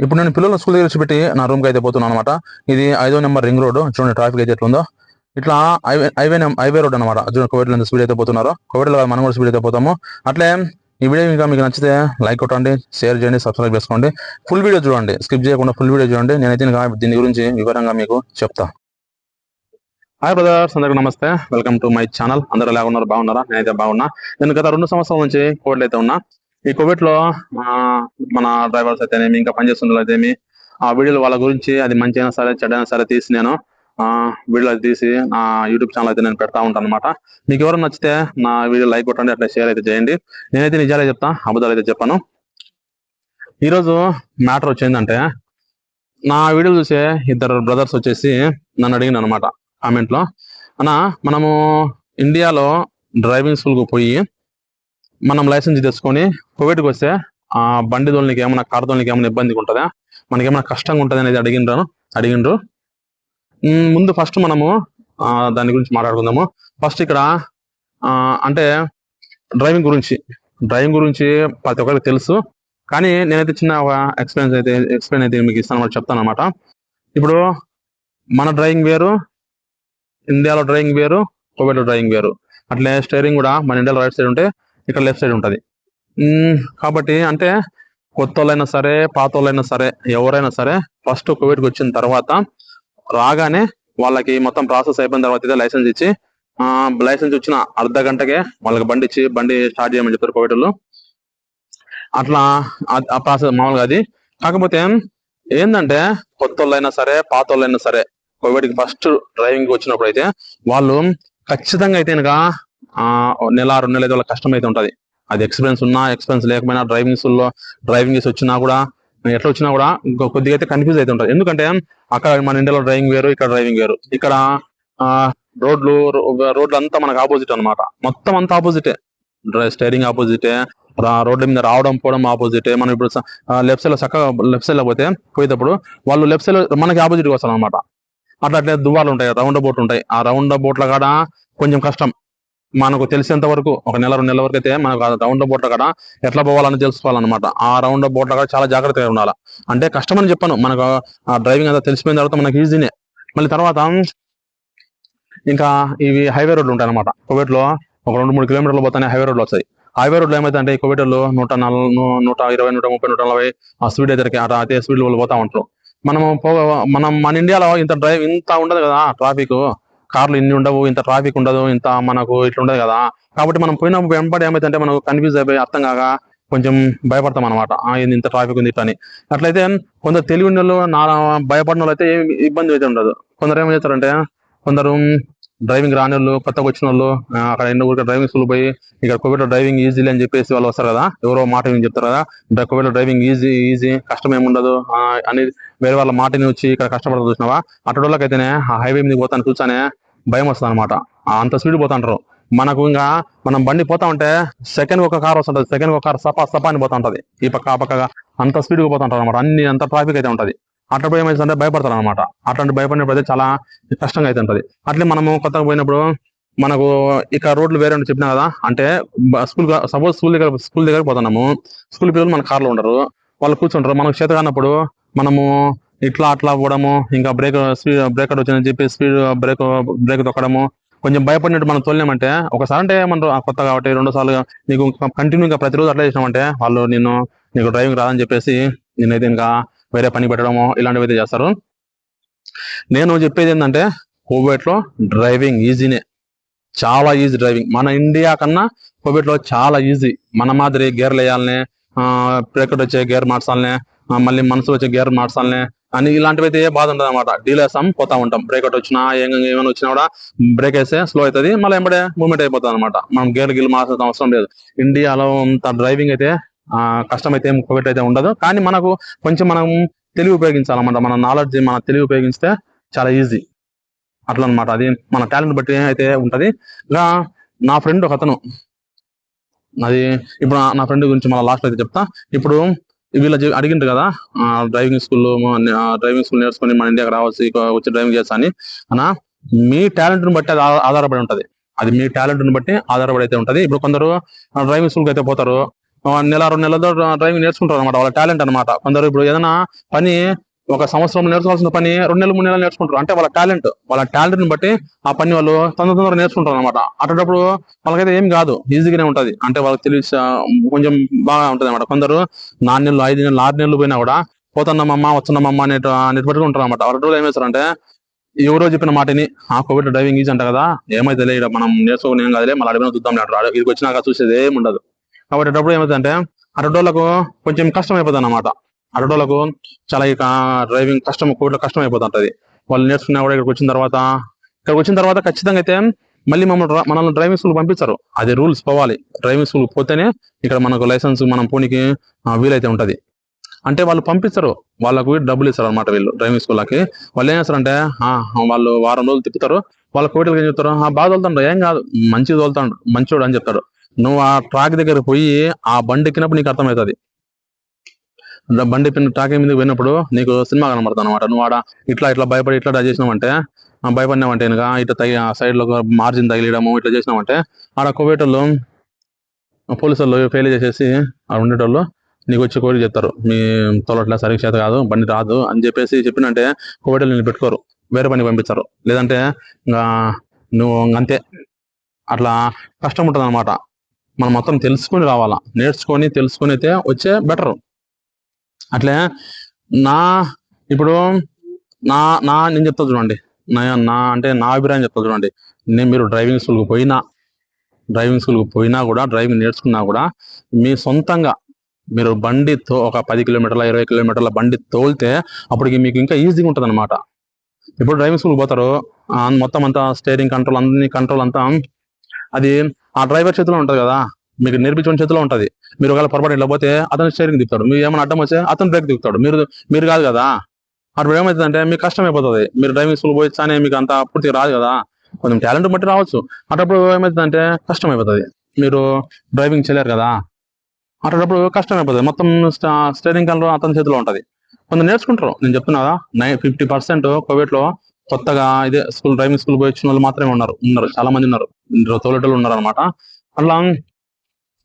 ఇప్పుడు నేను పిల్లల స్కూల్ దగ్గర పెట్టి నా రూమ్కి అయితే పోతున్నాను అనమాట. ఇది 5వ నెంబర్ రింగ్ రోడ్. చూడండి ట్రాఫిక్ అయితే ఎట్లుందో. ఇట్లా హైవే రోడ్ అనమాట. చూడండి కోవిడ్లో ఎంత స్పీడ్ అయితే పోతున్నారో. కోవిడ్లో మనం కూడా స్పీడ్ అయితే పోతాము. అట్లే ఈ వీడియో ఇంకా మీకు నచ్చితే లైక్ కొట్టండి, షేర్ చేయండి, సబ్స్క్రైబ్ చేసుకోండి. ఫుల్ వీడియో చూడండి, స్కిప్ చేయకుండా ఫుల్ వీడియో చూడండి. నేనైతే ఇంకా దీని గురించి వివరంగా మీకు చెప్తా. హాయ్ బ్రదర్స్, అందరికీ నమస్తే. Welcome to my channel. అందరూ ఎలా ఉన్నారు? బాగున్నారా? నేనైతే బాగున్నా. నేను గత 2 సంవత్సరాల నుంచి కోవిడ్ అయితే ఉన్నా. ఈ కోవిడ్ లో మన డ్రైవర్స్ అయితేనేమి, ఇంకా పనిచేస్తున్న అయితేమి, ఆ వీడియోలు వాళ్ళ గురించి అది మంచి అయినా సరే చెడ్డైనా సరే తీసి నేను వీడియోలు తీసి నా యూట్యూబ్ ఛానల్ అయితే నేను పెడతా ఉంటాను అనమాట. మీకు ఎవరు నచ్చితే నా వీడియో లైక్ కొట్టండి, అట్లా షేర్ అయితే చేయండి. నేనైతే నిజాలే చెప్తా, అబద్ధాలు అయితే చెప్పాను. ఈరోజు మ్యాటర్ వచ్చిందంటే, నా వీడియో చూసే ఇద్దరు బ్రదర్స్ వచ్చేసి నన్ను అడిగిన అనమాట కామెంట్ లో, మనము ఇండియాలో డ్రైవింగ్ స్కూల్ కు పోయి మనం లైసెన్స్ తెచ్చుకొని కోవిడ్కి వస్తే ఆ బండి దోళ్ళకి ఏమైనా కారు దోళ్ళకి ఏమైనా ఇబ్బందిగా ఉంటుందా, మనకేమైనా కష్టంగా ఉంటుంది అనేది అడిగిండ్రు. ముందు ఫస్ట్ మనము దాని గురించి మాట్లాడుకుందాము. ఫస్ట్ ఇక్కడ అంటే డ్రైవింగ్ గురించి ప్రతి ఒక్కరికి తెలుసు, కానీ నేనైతే చిన్న ఎక్స్ప్లెయిన్ అయితే మీకు ఇస్తాను, చెప్తాను అనమాట. ఇప్పుడు మన డ్రైవింగ్ వేరు, ఇండియాలో డ్రైవింగ్ వేరు, కోవిడ్లో డ్రైవింగ్ వేరు. అట్లే స్టీరింగ్ కూడా మన ఇండియాలో రైట్ సైడ్ ఉంటే ఇక్కడ లెఫ్ట్ సైడ్ ఉంటుంది. కాబట్టి అంటే కొత్త వాళ్ళైనా సరే, పాత వాళ్ళైనా సరే, ఎవరైనా సరే ఫస్ట్ కోవిడ్కి వచ్చిన తర్వాత రాగానే వాళ్ళకి మొత్తం ప్రాసెస్ అయిపోయిన తర్వాత అయితే లైసెన్స్ ఇచ్చి, లైసెన్స్ వచ్చిన అర్ధ గంటకే వాళ్ళకి బండి స్టార్ట్ చేయమని చెప్తారు కోవిడ్లో. అట్లా ఆ ప్రాసెస్ మామూలుగా అది. కాకపోతే ఏంటంటే కొత్త వాళ్ళైనా సరే, పాత వాళ్ళైనా సరే కోవిడ్కి ఫస్ట్ డ్రైవింగ్ వచ్చినప్పుడు అయితే వాళ్ళు ఖచ్చితంగా అయితే నెల 2 నెలలు అయితే వాళ్ళకి కష్టం అయితే ఉంటుంది. అది ఎక్స్పీరియన్స్ లేకపోయినా డ్రైవింగ్ చేసి వచ్చినా కూడా, ఎట్లా వచ్చినా కూడా ఇంకో కొద్దిగా అయితే కన్ఫ్యూజ్ అయితే ఉంటుంది. ఎందుకంటే అక్కడ మన ఇండియాలో డ్రైవింగ్ వేరు, ఇక్కడ డ్రైవింగ్ వేరు. ఇక్కడ రోడ్లు అంతా మనకు ఆపోజిట్ అనమాట. మొత్తం అంతా ఆపోజిటే. స్టీరింగ్ ఆపోజిటే, రోడ్ల మీద రావడం పోవడం ఆపోజిటే. మనం ఇప్పుడు లెఫ్ట్ సైడ్ లో పోయేటప్పుడు వాళ్ళు లెఫ్ట్ సైడ్ మనకి ఆపోజిట్ గా వస్తారు అనమాట. అట్లే దువ్వాలు ఉంటాయి, రౌండ్ బోట్ ఉంటాయి. ఆ రౌండ్ బోట్ల కాడ కొంచెం కష్టం. మనకు తెలిసేంత వరకు 1 నెల 2 నెలల వరకు అయితే మనకు రౌండ్ బోట్ల కాడ ఎట్లా పోవాలని తెలుసుకోవాలన్నమాట. ఆ రౌండ్ బోట్ల కాడ చాలా జాగ్రత్తగా ఉండాలి. అంటే కష్టం అని చెప్పాను, మనకు ఆ డ్రైవింగ్ అంతా తెలిసిపోయిన తర్వాత మనకి ఈజీనే. మళ్ళీ తర్వాత ఇంకా ఇవి హైవే రోడ్లు ఉంటాయి అనమాట. కోవిడ్ లో ఒక 2-3 కిలోమీటర్లు పోతానే హైవే రోడ్లు వస్తాయి. హైవే రోడ్లు ఏమైతే అంటే కోవిడ్ లో 120, 130, 140 ఆ స్పీడ్ అయితే అదే స్పీడ్ వాళ్ళు పోతా ఉంటారు. మన ఇండియాలో ఇంత ఉండదు కదా ట్రాఫిక్. కార్లు ఇన్ని ఉండవు, ఇంత ట్రాఫిక్ ఉండదు, ఇంత మనకు ఇట్లా ఉండదు కదా. కాబట్టి మనం పోయినప్పుడు వెంబడి ఏమైతే మనకు కన్ఫ్యూజ్ అయిపోయి అర్థం కాక కొంచెం భయపడతాం అనమాట. ఇంత ట్రాఫిక్ ఉంది ఇట్లా అని. అట్లయితే కొందరు తెలివి వాళ్ళు, భయపడిన వాళ్ళు అయితే ఇబ్బంది అయితే ఉండదు. కొందరు ఏం చేస్తారంటే, కొందరు డ్రైవింగ్ రాని వాళ్ళు, కొత్తగా వచ్చిన వాళ్ళు అక్కడ ఎన్నో ఊరికి డ్రైవింగ్ స్కూల్ పోయి ఇక్కడ కోవిడ్ డ్రైవింగ్ ఈజీ అని చెప్పేసి వాళ్ళు వస్తారు కదా, ఎవరో మాట చెప్తారు కదా, కోవిడ్ డ్రైవింగ్ ఈజీ కష్టం ఏముండదు అని వేరే వాళ్ళ మాటని వచ్చి ఇక్కడ కష్టపడతా చూసినావా, అటు వాళ్ళకైతేనే ఆ హైవే మీద పోతాను చూసానే భయం వస్తుంది అనమాట. అంత స్పీడ్ పోతుంటారు. మనకు ఇంకా మనం బండి పోతా ఉంటే సెకండ్ ఒక కార్ వస్తుంటది, సెకండ్ ఒక కార్ సపా అని పోతా ఉంటది, ఈ పక్క ఆ పక్కగా అంత స్పీడ్ గా పోతుంటారు అనమాట. అంత ట్రాఫిక్ అయితే ఉంటది. అట్లా ఏమైందంటే భయపడతారు అనమాట. అట్లాంటి భయపడినప్పుడు అయితే చాలా కష్టంగా అయితే ఉంటది. అట్లే మనము కొత్తగా పోయినప్పుడు మనకు ఇక రోడ్లు వేరే చెప్పినా కదా, అంటే స్కూల్ దగ్గర పోతున్నాము, స్కూల్ పిల్లలు మన కార్లో ఉండరు, వాళ్ళు కూర్చుంటారు. మనకు చేత కానప్పుడు మనము అట్లా పోవడము, ఇంకా బ్రేక్ వచ్చిందని చెప్పి స్పీడ్ బ్రేక్ తొక్కడము, కొంచెం భయపడినట్టు మనం తోలినామంటే, ఒకసారి అంటే మనం కొత్త కాబట్టి 2 సార్లు నీకు కంటిన్యూగా ప్రతిరోజు అట్లా చేసినామంటే వాళ్ళు నీకు డ్రైవింగ్ రాదని చెప్పేసి నేనైతే ఇంకా వేరే పని పెట్టడము ఇలాంటివి అయితే చేస్తారు. నేను చెప్పేది ఏంటంటే, కోవిడ్ లో డ్రైవింగ్ ఈజీనే, చాలా ఈజీ డ్రైవింగ్. మన ఇండియా కన్నా కోవిడ్ లో చాలా ఈజీ. మన మాదిరి గేర్లు వేయాలనే, బ్రేక్ వచ్చే గేర్ మార్చాలనే, మళ్ళీ మనసు వచ్చే గేర్ మార్చాలనే అని ఇలాంటివి అయితే ఏ బాధ ఉండదు అనమాట. డీలేసాం పోతా ఉంటాం. బ్రేక్ అవుట్ వచ్చినా ఏమైనా వచ్చినా కూడా బ్రేక్ వేస్తే స్లో అవుతుంది, మళ్ళీ ఎంబడే మూవ్మెంట్ అయిపోతుంది అనమాట. మనం గేర్లు మార్చాల్సిన అవసరం లేదు. ఇండియాలో అంత డ్రైవింగ్ అయితే కష్టమైతే కోవిడ్ అయితే ఉండదు. కానీ మనకు కొంచెం మనం తెలివి ఉపయోగించాలన్నమాట. మన నాలెడ్జ్, మన తెలివి ఉపయోగిస్తే చాలా ఈజీ అట్లా అనమాట. అది మన టాలెంట్ బట్టి అయితే ఉంటది. ఇలా నా ఫ్రెండ్ ఒక అతను, అది ఇప్పుడు నా ఫ్రెండ్ గురించి మళ్ళీ లాస్ట్ అయితే చెప్తా. ఇప్పుడు వీళ్ళు అడిగిండ్రు కదా, డ్రైవింగ్ స్కూల్ నేర్చుకుని మన ఇండియాకి రావాల్సి వచ్చి డ్రైవింగ్ చేస్తా అని. మీ టాలెంట్ ని బట్టి అది ఆధారపడి ఉంటది. అది మీ టాలెంట్ ని బట్టి ఆధారపడి అయితే ఉంటది. ఇప్పుడు కొందరు డ్రైవింగ్ స్కూల్కి అయితే పోతారు, నెల 2 నెలలతో డ్రైవింగ్ నేర్చుకుంటారు అనమాట. వాళ్ళ టాలెంట్ అనమాట. కొందరు ఇప్పుడు ఏదైనా పని ఒక సంవత్సరం నేర్చుకోవాల్సిన పని 2 నెలలు 3 నెలలు నేర్చుకుంటారు. అంటే వాళ్ళ టాలెంట్ ని బట్టి ఆ పని వాళ్ళు తొందరగా నేర్చుకుంటారు అనమాట. అటువంటిప్పుడు వాళ్ళకైతే ఏం కాదు, ఈజీగానే ఉంటది. అంటే వాళ్ళకి తెలిసి కొంచెం బాగా ఉంటది అనమాట. కొందరు 4 నెలలు 5 నెలలు 6 నెలలు పోయినా కూడా పోతున్నామమ్మా వస్తున్నామమ్మా అనేటువంటి ఉంటారు అనమాట. వాళ్ళ రోజులు ఏం చేస్తారంటే ఎవరో చెప్పిన మాటని కోవిడ్ డ్రైవింగ్ ఈజీ అంట కదా, ఏమైతే లే మనం నేర్చుకుని ఏం కాదులే మళ్ళీ అడిగిన చూద్దాం అంటారు. ఇక్కడికి వచ్చినాక చూసేది ఏమి ఉండదు. కాబట్టి అప్పుడు ఏమైందంటే అటోళ్ళకు కొంచెం కష్టం అయిపోతుంది అనమాట. అటోళ్ళకు చాలా ఇక డ్రైవింగ్ కోవిడ్ కష్టం అయిపోతుంటది. వాళ్ళు నేర్చుకున్నా కూడా ఇక్కడికి వచ్చిన తర్వాత ఖచ్చితంగా అయితే మళ్ళీ మనల్ని డ్రైవింగ్ స్కూల్ పంపించారు. అది రూల్స్ పోవాలి. డ్రైవింగ్ స్కూల్ పోతేనే ఇక్కడ మనకు లైసెన్స్ మనం పోనీకి వీలైతే ఉంటది. అంటే వాళ్ళు పంపిస్తారు, వాళ్ళకు డబ్బులు ఇస్తారు అనమాట. వీళ్ళు డ్రైవింగ్ స్కూల్కి వాళ్ళు ఏం చేస్తారంటే వాళ్ళు వారం రోజులు తిప్పుతారు. వాళ్ళ కోవిడ్కి ఏం చెప్తారు, బాగా తోలుతాడు, ఏం కాదు, మంచిగా తోలుతాడు, మంచోడు అని చెప్తాడు. నువ్వు ఆ ట్రాక్ దగ్గర పోయి ఆ బండి ఎక్కినప్పుడు నీకు అర్థమవుతుంది. బండి ట్రాక్ మీద పోయినప్పుడు నీకు సినిమా కనబడుతుంది అనమాట. నువ్వు ఆడ ఇట్లా భయపడి ఇట్లా చేసినావంటే భయపడినావంటే ఇంకా ఇట్లా సైడ్ లో మార్జిన్ తగిలియడము ఇట్లా చేసినావంటే ఆడ కోవిటోళ్ళు పోలీసు వాళ్ళు ఫెయిల్ చేసేసి ఆడ ఉండేటోళ్ళు నీకు వచ్చి కోవిడ్ చెప్తారు, మీ తోలట్లా సరిగ్గా చేత కాదు, బండి రాదు అని చెప్పినంటే కోవిటోళ్ళు నేను పెట్టుకోరు, వేరే పని పంపిస్తారు. లేదంటే ఇంకా నువ్వు అంతే. అట్లా కష్టం ఉంటుంది అనమాట. మనం మొత్తం తెలుసుకొని రావాలా, నేర్చుకొని తెలుసుకొని అయితే వచ్చే బెటర్. అట్లే ఇప్పుడు నేను చెప్తా చూడండి, నా అభిప్రాయం చెప్తా చూడండి. మీరు డ్రైవింగ్ స్కూల్కి పోయినా కూడా డ్రైవింగ్ నేర్చుకున్నా కూడా మీ సొంతంగా మీరు బండితో ఒక 10 కిలోమీటర్ల 20 కిలోమీటర్ల బండి తోలితే అప్పటికి మీకు ఇంకా ఈజీగా ఉంటుంది అనమాట. ఇప్పుడు డ్రైవింగ్ స్కూల్ పోతారు, మొత్తం అంతా స్టీరింగ్ కంట్రోల్ అన్ని కంట్రోల్ అంతా అది ఆ డ్రైవర్ చేతిలో ఉంటది కదా, మీకు నేర్పించిన చేతిలో ఉంటది. మీరు ఒకవేళ పొరపాటు ఇట్లా పోతే అతను స్టీరింగ్ తిప్పుతాడు, మీరు ఏమైనా అడ్డం వస్తే అతను బ్రేక్ తిప్పుతాడు, మీరు కాదు కదా. అప్పుడు ఏమవుతుందంటే మీకు కష్టం అయిపోతుంది. మీరు డ్రైవింగ్ స్కూల్ పోయిస్తానే మీకు అంత పూర్తిగా రాదు కదా, కొంచెం టాలెంట్ బట్టి రావచ్చు. అటప్పుడు ఏమవుతుందంటే కష్టం అయిపోతుంది, మీరు డ్రైవింగ్ చేయలేరు కదా. అటప్పుడు కష్టం అయిపోతుంది, మొత్తం స్టీరింగ్ కంట్రోల్ అతని చేతిలో ఉంటది. కొంచెం నేర్చుకుంటారు. నేను చెప్తున్నా 50% కోవిడ్ లో కొత్తగా ఇదే డ్రైవింగ్ స్కూల్ పోయి వచ్చిన వాళ్ళు మాత్రమే ఉన్నారు. చాలా మంది ఉన్నారు, తోలేటోళ్ళు ఉన్నారు అనమాట. అట్లా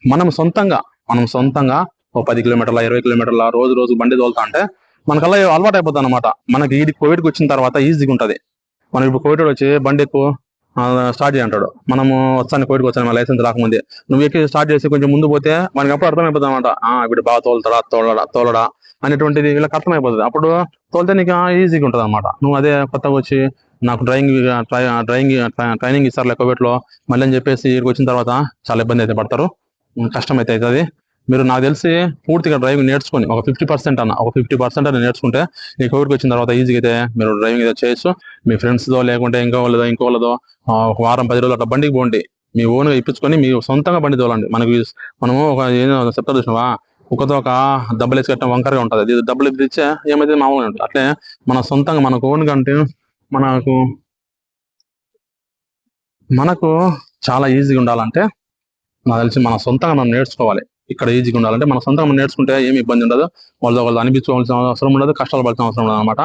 మనం సొంతంగా ఓ 10 కిలోమీటర్ల 20 కిలోమీటర్ల రోజు బండి తోలుతా అంటే మనకల్లా అలవాటు అయిపోతుంది అనమాట. మనకి ఇది కోవిడ్కి వచ్చిన తర్వాత ఈజీగా ఉంటది. మనం ఇప్పుడు కోవిడ్ వచ్చి బండి ఎక్కువ స్టార్ట్ చేయంటాడు, మనము కోవిడ్కి వచ్చాను మన లైసెన్స్ రాకముందే నువ్వు ఎక్కి స్టార్ట్ చేసి కొంచెం ముందు పోతే మనకి అప్పుడు అర్థమైపోతుంది అనమాట. ఇప్పుడు బాగా తోలడా అనేటువంటిది వీళ్ళకి అర్థమైపోతుంది. అప్పుడు తోలితే నీకు ఈజీగా ఉంటుంది అనమాట. నువ్వు అదే కొత్తగా వచ్చి నాకు ట్రైనింగ్ ఇస్తారు కోవిడ్లో మళ్ళీ అని చెప్పేసి ఇక్కడికి వచ్చిన తర్వాత చాలా ఇబ్బంది అయితే పడతారు, కష్టం అయితే అవుతుంది. మీరు నాకు తెలిసి పూర్తిగా డ్రైవింగ్ నేర్చుకొని ఒక 50% అని నేర్చుకుంటే ఈ కోవిడ్కి వచ్చిన తర్వాత ఈజీగా అయితే మీరు డ్రైవింగ్ అయితే చేయొచ్చు. మీ ఫ్రెండ్స్తో లేకుంటే ఇంకో వాళ్ళదో ఒక వారం 10 రోజులు అట్లా బండికి పోండి, మీ ఓన్గా ఇప్పించుకొని మీ సొంతంగా బండి తోలండి. మనము ఒక ఏదో చెప్తా చూసినావా, ఒకతో ఒక డబ్బులు వేసి కట్టడం వంకరగా ఉంటుంది. అది డబ్బులు ఇచ్చే ఏమైతే మామూలుగా ఉంటుంది. అట్లే మన సొంతంగా మనకు ఓన్గా అంటే మనకు చాలా ఈజీగా ఉండాలంటే నాకు తెలిసి మన సొంతంగా మనం నేర్చుకోవాలి. ఇక్కడ ఈజీగా ఉండాలంటే మన సొంతంగా మనం నేర్చుకుంటే ఏమి ఇబ్బంది ఉండదు, వాళ్ళు అనిపించుకోవాల్సిన అవసరం ఉండదు, కష్టాలు పడాల్సిన అవసరం ఉండదు అనమాట.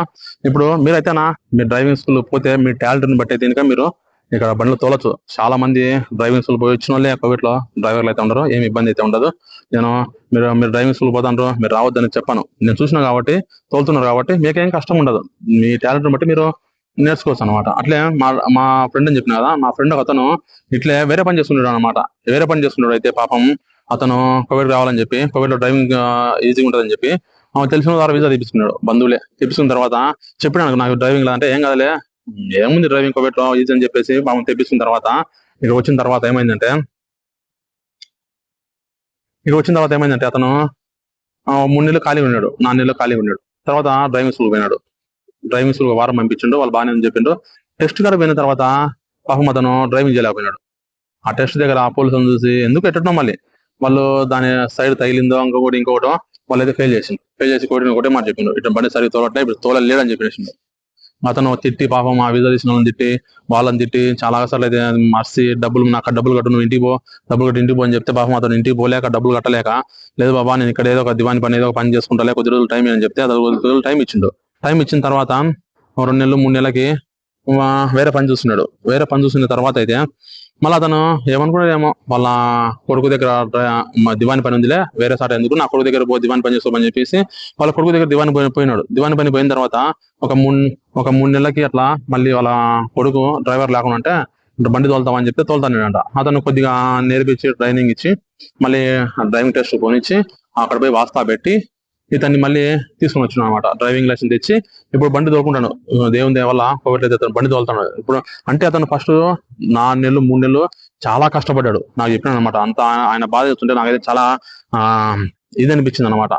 ఇప్పుడు మీరైతేనా మీరు డ్రైవింగ్ స్కూల్ పోతే మీ టాలెంట్ని బట్టి దీనిక మీరు ఇక్కడ బండ్లు తోలచ్చు. చాలా మంది డ్రైవింగ్ స్కూల్ పోయి వచ్చిన వాళ్ళే కోవిడ్ లో డ్రైవర్లు అయితే ఉండరు, ఏమి ఇబ్బంది అయితే ఉండదు. మీరు డ్రైవింగ్ స్కూల్ పోతాండ్రు, మీరు రావద్దని చెప్పాను, నేను చూసినా కాబట్టి తోలుతున్నారు కాబట్టి మీకేం కష్టం ఉండదు. మీ టాలెంట్ని బట్టి మీరు నేర్చుకోవచ్చు అనమాట. అట్లే మా ఫ్రెండ్ అని చెప్పిన కదా, మా ఫ్రెండ్ అతను ఇట్లే వేరే పని చేసుకున్నాడు అనమాట. వేరే పని చేసుకున్నాడు అయితే పాపం అతను కోవిడ్ రావాలని చెప్పి, కోవిడ్ లో డ్రైవింగ్ ఈజీగా ఉంటుందని చెప్పి తెలిసిన ద్వారా వీసా తెప్పించుకున్నాడు. బంధువులే తెప్పించుకున్న తర్వాత చెప్పినాడు నాకు డ్రైవింగ్ అంటే ఏం కదలే, ఏముంది డ్రైవింగ్ కోవిడ్ లో ఈజీ అని చెప్పేసి పాపం తెప్పించుకున్న తర్వాత ఇక్కడ వచ్చిన తర్వాత ఏమైందంటే అతను 3 నెలలు ఖాళీగా ఉన్నాడు, 4 నెలలు ఖాళీగా ఉన్నాడు. తర్వాత డ్రైవింగ్ స్కూల్ పోయినాడు. డ్రైవింగ్ స్కూల్ వారం పంపించిండు, వాళ్ళు బాగానే అని చెప్పిండు. టెస్ట్ గారు పోయిన తర్వాత పాపం అతను డ్రైవింగ్ చేయలేకపోయినాడు. ఆ టెస్ట్ దగ్గర ఆ పోలీసులను చూసి ఎందుకు ఎట్టడం, మళ్ళీ వాళ్ళు దాని సైడ్ తగిలిందో ఇంకొకటో వాళ్ళు అయితే ఫెయిల్ చేసి ఒకటే మాట చెప్పిండు, ఇట్లా బండి సరిగ్గా తోలట్లే, ఇప్పుడు తోలలేడని చెప్పేసిండు. అతను తిట్టి పాపం ఆ వీసా తీసిన వాళ్ళని తిట్టి చాలా సార్లు అయితే మర్చి నాకు డబ్బులు కట్టు, నువ్వు ఇంటికి పో, డబ్బులు కట్టి ఇంటికి పో అని చెప్తే పాపం అతను ఇంటికి పోలేక డబ్బులు కట్టలేక, లేదు బాబా నేను ఇక్కడ ఏదో ఒక దివాని పని ఏదో ఒక పని చేసుకుంటా, కొద్ది రోజులు టైం అని చెప్తే 10 రోజులు టైం ఇచ్చిండు. టైం ఇచ్చిన తర్వాత 2 నెలలు 3 నెలలకి వేరే పని చూస్తున్నాడు. వేరే పని చూసిన తర్వాత అయితే మళ్ళీ అతను ఏమనుకున్నాడేమో వాళ్ళ కొడుకు దగ్గర దివాని పని ఉందిలే, వేరే సాట ఎందుకు, నా కొడుకు దగ్గర దివాని పని చేసుకోమని చెప్పేసి వాళ్ళ కొడుకు దగ్గర దివాని పోయినాడు. దివాని పని పోయిన తర్వాత ఒక మూడు నెలలకి అట్లా మళ్ళీ వాళ్ళ కొడుకు డ్రైవర్ లేకుండా అంటే బండి తోలుతామని చెప్తే తోలుతానంట. అతను కొద్దిగా నేర్పించి ట్రైనింగ్ ఇచ్చి మళ్ళీ డ్రైవింగ్ టెస్ట్ కొనిచ్చి అక్కడ పోయి వాస్తా పెట్టి ఇతన్ని మళ్ళీ తీసుకుని వచ్చిన అనమాట. డ్రైవింగ్ లైసెన్స్ తెచ్చి ఇప్పుడు బండి తోలుకుంటాను. దేవుని దయ వల్ల కోవిడ్ అతను బండి తోలుతాడు ఇప్పుడు. అంటే అతను ఫస్ట్ 4 నెలలు 3 నెలలు చాలా కష్టపడ్డాడు. నాకు చెప్పినాడు అనమాట. అంత ఆయన బాధ చేస్తుంటే నాకైతే చాలా ఇది అనిపించింది అనమాట.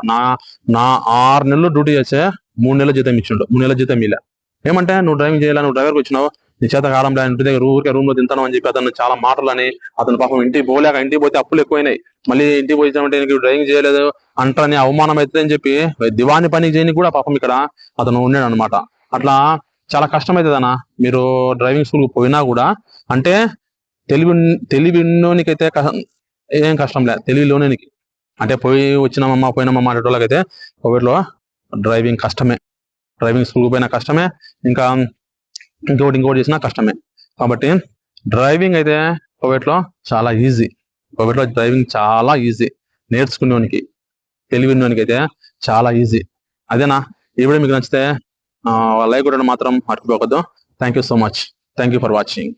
నా 6 నెలలు డ్యూటీ చేస్తే 3 నెలల జీతం ఇచ్చిండు. 3 నెలల జీతం ఇలా ఏమంటే నువ్వు డ్రైవింగ్ చేయాలి, నువ్వు డ్రైవర్కి వచ్చినావు, నీ చేత కాలంలో ఇంటి దగ్గర ఊరికే రూమ్ లో తింటాను అని చెప్పి అతను చాలా మాటలు అని అతను పాపం ఇంటికి పోలేక, ఇంటికి పోతే అప్పులు ఎక్కువైనాయి, మళ్ళీ ఇంటికి పోయినామంటే డ్రైవింగ్ చేయలేదు అంటారని అవమానం అవుతుంది అని చెప్పి దివాని పని చేయని కూడా పాపం ఇక్కడ అతను ఉన్నాడు అనమాట. అట్లా చాలా కష్టం అవుతుంది అన్న. మీరు డ్రైవింగ్ స్కూల్ పోయినా కూడా అంటే తెలివిలోనికైతే ఏం కష్టం లేదు, తెలివిలోనికి అంటే పోయినామమ్మా అనేటోళ్ళకైతే కోవిడ్లో డ్రైవింగ్ కష్టమే, డ్రైవింగ్ స్కూల్ పోయినా కష్టమే, ఇంకా ఇంకోటి చేసినా కష్టమే. కాబట్టి డ్రైవింగ్ అయితే కోవిడ్లో చాలా ఈజీ. కోవిడ్లో డ్రైవింగ్ చాలా ఈజీ, నేర్చుకునేవానికి తెలివినోనికి అయితే చాలా ఈజీ. అదేనా? ఈ వీడియో మీకు నచ్చితే లైక్ కొట్టడం మాత్రం మర్చిపోవద్దు. Thank you so much. Thank you for watching.